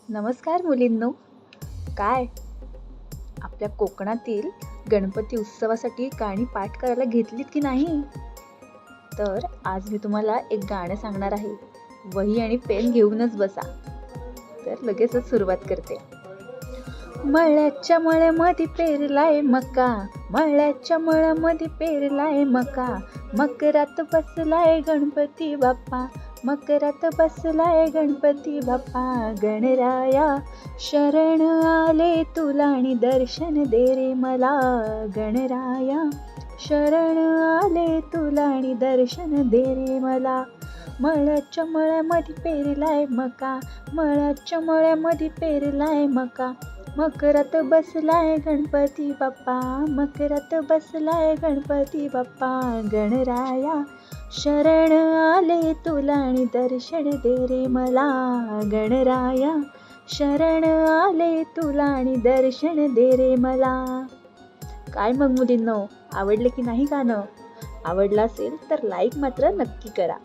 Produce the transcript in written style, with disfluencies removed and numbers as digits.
नमस्कार मुलींनो. काय आपल्या कोकणातील गणपती उत्सवासाठी गाणी पाठ करायला घेतलीत की नाही? तर आज मी तुम्हाला एक गाणं सांगणार आहे. वही आणि पेन घेऊनच बसा. तर लगेचच सुरुवात करते. मळ्याच्या मळ्यामध्ये पेरलाय मका, मळ्याच्या मळ्यामध्ये पेरलाय मका, मकरात बसलाय गणपती बाप्पा, मकरात बसलाय गणपती बाप्पा. गणराया शरण आले तुला आणि दर्शन दे रे मला, गणराया शरण आले तुला आणि दर्शन दे रे मला. मळ्याच्या मळ्यामध्ये पेरलाय मका, मळ्याच्या मळ्यामध्ये पेरलाय मका, मकरात बसलाय गणपती बाप्पा, मकरात बसलाय गणपती बाप्पा. गणराया शरण आले तुला आणि दर्शन दे रे मला, गणराया शरण आले तुला आणि दर्शन दे रे मला. काय मग मुलींनो, आवडले की नाही गाणं? आवडलं असेल तर लाईक मात्र नक्की करा.